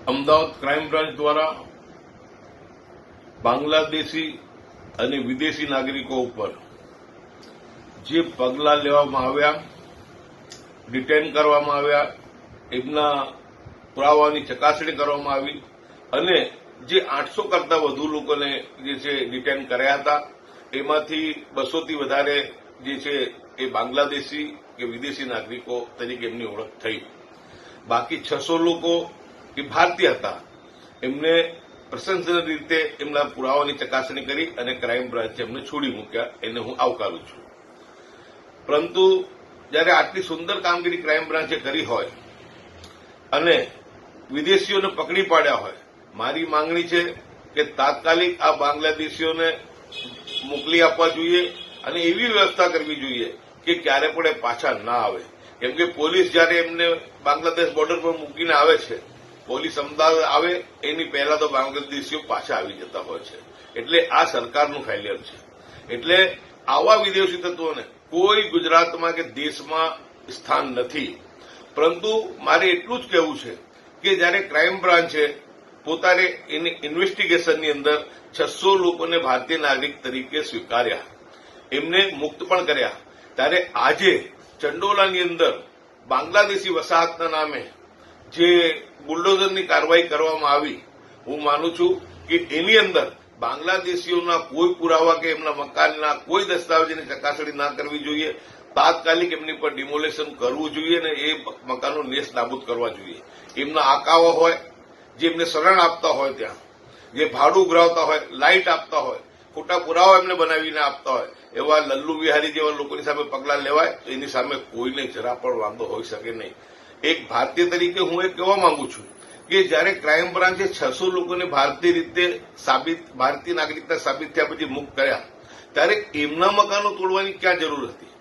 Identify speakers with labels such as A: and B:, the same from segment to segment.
A: Ahmedabad crime branch દ્વારા બાંગ્લાદેશી અને વિદેશી નાગરિકો ઉપર જે પગલાં લેવામાં આવ્યા, ડિટેન કરવામાં આવ્યા, એમના પુરાવાની ચકાસણી કરવામાં આવી અને જે 800 કરતા વધુ લોકોને જે છે ડિટેન કર્યા હતા, એમાંથી 200થી વધારે જે છે એ બાંગ્લાદેશી કે વિદેશી નાગરિકો તરીકે એમની ઓળખ થઈ. બાકી 600 લોકો એ ભારતીય હતા. એમને પ્રશંસનીય રીતે એમના પુરાવાની ચકાસણી કરી અને ક્રાઇમ બ્રાન્ચે એમને છોડી મૂક્યા. એને હું આવકારું છું. પરંતુ જ્યારે આટલી સુંદર કામગીરી ક્રાઇમ બ્રાન્ચે કરી હોય અને વિદેશીઓને પકડી પાડ્યા હોય, મારી માંગણી છે કે તાત્કાલિક આ બાંગ્લાદેશીઓને મોકલી આપવા જોઈએ અને એવી વ્યવસ્થા કરવી જોઈએ કે ક્યારે પણ એ પાછા ના આવે. કેમ કે પોલીસ જ્યારે એમને બાંગ્લાદેશ બોર્ડર પર મૂકીને આવે છે, પોલીસ અમદાવાદ આવે એની પહેલા તો બાંગ્લાદેશીઓ પાછા આવી જતા હોય છે. એટલે આ સરકારનું ફેલિયર છે. એટલે આવા વિદેશી તત્વોને કોઈ ગુજરાતમાં કે દેશમાં સ્થાન નથી. પરંતુ મારે એટલું જ કહેવું છે કે જ્યારે ક્રાઇમ બ્રાન્ચે પોતાને એની ઇન્વેસ્ટિગેશનની અંદર 600 લોકોને ભારતીય નાગરિક તરીકે સ્વીકાર્યા, એમને મુક્ત પણ કર્યા, ત્યારે આજે ચંડોલાની અંદર બાંગ્લાદેશી વસાહતના નામે જે બુલડોઝરની કાર્યવાહી કરવામાં આવી, હું માનું છું કે એની અંદર બાંગ્લાદેશીઓના કોઈ પુરાવા કે એમના મકાનના કોઈ દસ્તાવેજની ચકાસણી ના કરવી જોઈએ. તાત્કાલિક એમની પર ડિમોલેશન કરવું જોઈએ અને એ મકાનો નેસ્ત નાબૂદ કરવા જોઈએ. એમના આકાઓ હોય, જે એમને શરણ આપતા હોય, ત્યાં જે ભાડું ઉઘરાવતા હોય, લાઇટ આપતા હોય, ખોટા પુરાવા એમને બનાવીને આપતા હોય, એવા લલ્લુ વિહારી જેવા લોકોની સામે પગલાં લેવાય તો એની સામે કોઈને જરા પણ વાંધો હોઈ શકે નહીં. એક ભારતીય તરીકે હું એ કહેવા માંગુ છું કે જ્યારે ક્રાઇમ બ્રાન્ચે 600 લોકોને ભારતીય નાગરિકતા સાબિત થયા પછી મુક્ત કર્યા, ત્યારે એમના મકાનો તોડવાની ક્યાં જરૂર હતી?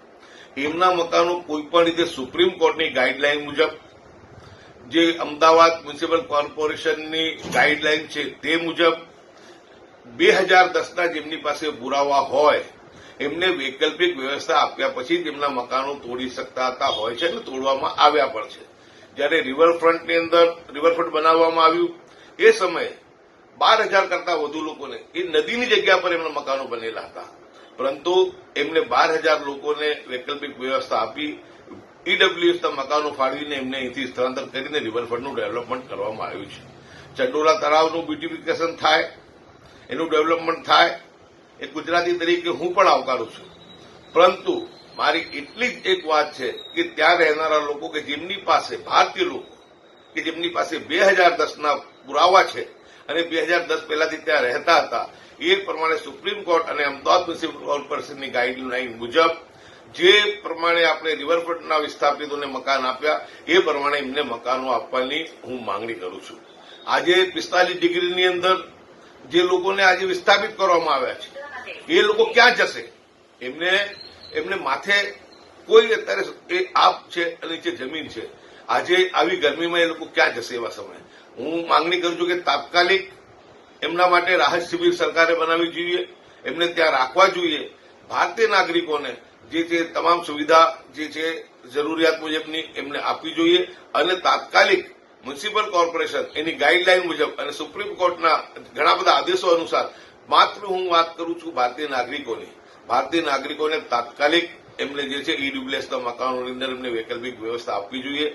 A: એમના મકાનો કોઈપણ રીતે સુપ્રીમ કોર્ટની ગાઈડલાઈન મુજબ, જે અમદાવાદ મ્યુનિસિપલ કોર્પોરેશનની ગાઈડલાઈન છે તે મુજબ 2010ના જેમની પાસે પુરાવા હોય એમને વૈકલ્પિક વ્યવસ્થા આપ્યા પછી જ એમના મકાનો તોડી શકતા હતા હોય છે અને તોડવામાં આવ્યા પણ છે. જ્યારે રિવરફ્રન્ટની અંદર રિવરફ્રન્ટ બનાવવામાં આવ્યું એ સમયે 12,000 કરતા વધુ લોકોને એ નદીની જગ્યા પર એમના મકાનો બનેલા હતા. પરંતુ એમને 12,000 લોકોને વૈકલ્પિક વ્યવસ્થા આપી, ઈડબ્લ્યુએસના મકાનો ફાળવીને એમને અહીંથી સ્થળાંતર કરીને રિવરફ્રન્ટનું ડેવલપમેન્ટ કરવામાં આવ્યું છે. ચંડોલા તળાવનું બ્યુટિફિકેશન થાય, એનું ડેવલપમેન્ટ થાય, એ ગુજરાતી તરીકે હું પણ આવકારું છું. પરંતુ મારી એટલી જ એક વાત છે કે ત્યાં રહેનારા લોકો કે જેમની પાસે ભારતીય લોકો કે જેમની પાસે 2010ના પુરાવા છે અને 2010 પહેલાથી ત્યાં રહેતા હતા, એ પ્રમાણે સુપ્રીમ કોર્ટ અને અમદાવાદ મ્યુનિસિપલ કોર્પોરેશનની ગાઈડલાઈન મુજબ જે પ્રમાણે આપણે રિવરફ્રન્ટના વિસ્થાપિતોને મકાન આપ્યા એ પ્રમાણે એમને મકાનો આપવાની હું માંગણી કરું છું. આજે 45 ડિગ્રીની અંદર જે લોકોને આજે વિસ્થાપિત કરવામાં આવ્યા છે, એ લોકો ક્યાં જશે? એમને માથે કોઈ અત્યારે એ આપ છે અને નીચે જમીન છે. આજે આવી ગરમીમાં એ લોકો ક્યાં જશે? એવા સમયે હું માંગણી કરું છું કે તાત્કાલિક એમના માટે રાહત શિબિર સરકારે બનાવવી જોઈએ, એમને ત્યાં રાખવા જોઈએ. ભારતીય નાગરિકોને જે છે તમામ સુવિધા જે છે જરૂરિયાત મુજબની એમને આપવી જોઈએ અને તાત્કાલિક મ્યુનિસિપલ કોર્પોરેશન એની ગાઈડલાઈન મુજબ અને સુપ્રીમ કોર્ટના ઘણા બધા આદેશો અનુસાર માત્ર હું વાત કરું છું ભારતીય નાગરિકોને તાત્કાલિક એમને જે છે ઈડબ્લ્યુએસના મકાનોની અંદર એમને વૈકલ્પિક વ્યવસ્થા આપવી જોઈએ.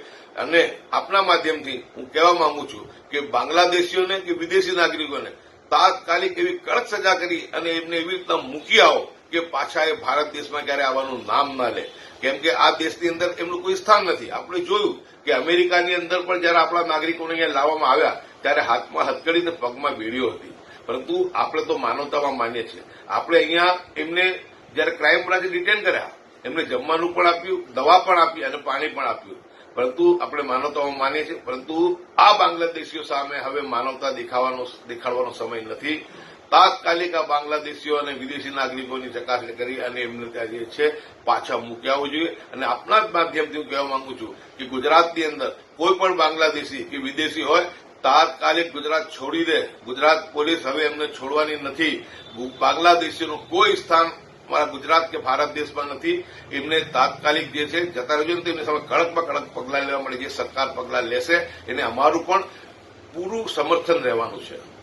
A: અને આપના માધ્યમથી હું કહેવા માંગુ છું કે બાંગ્લાદેશીઓને કે વિદેશી નાગરિકોને તાત્કાલિક એવી કડક સજા કરી અને એમને એવી રીતના મૂકી આવો કે પાછા એ ભારત દેશમાં ક્યારે આવવાનું નામ ના લે. કેમ કે આ દેશની અંદર એમનું કોઈ સ્થાન નથી. આપણે જોયું કે અમેરિકાની અંદર પણ જયારે આપણા નાગરિકોને અહીંયા લાવવામાં આવ્યા ત્યારે હાથમાં હથકડી અને પગમાં બેડીઓ હતી. પરંતુ આપણે તો માનવતામાં માનીએ છીએ. આપણે અહીંયા એમને જયારે ક્રાઇમ બ્રાન્ચે ડિટેન કર્યા, એમને જમવાનું પણ આપ્યું, દવા પણ આપી અને પાણી પણ આપ્યું. પરંતુ આપણે માનવતામાં માનીએ છીએ. પરંતુ આ બાંગ્લાદેશીઓ સામે હવે માનવતા દેખાડવાનો સમય નથી. તાત્કાલિક આ બાંગ્લાદેશીઓ અને વિદેશી નાગરિકોની ચકાસણી કરી અને એમને ત્યાં જે છે પાછા મૂકી આવવું જોઈએ. અને આપના જ માધ્યમથી હું કહેવા માંગુ છું કે ગુજરાતની અંદર કોઈ પણ બાંગ્લાદેશી કે વિદેશી હોય તાત્કાલિક ગુજરાત છોડી દે. ગુજરાત પોલીસ હવે એમને છોડવાની નથી. બાંગ્લાદેશીઓનું કોઈ સ્થાન મારા ગુજરાત કે ભારત દેશમાં નથી. એમને તાત્કાલિક જે છે જતા રહેજો ને તેમની સામે કડકમાં કડક પગલાં લેવા માટે જે સરકાર પગલાં લેશે એને અમારું પણ પૂરું સમર્થન રહેવાનું છે.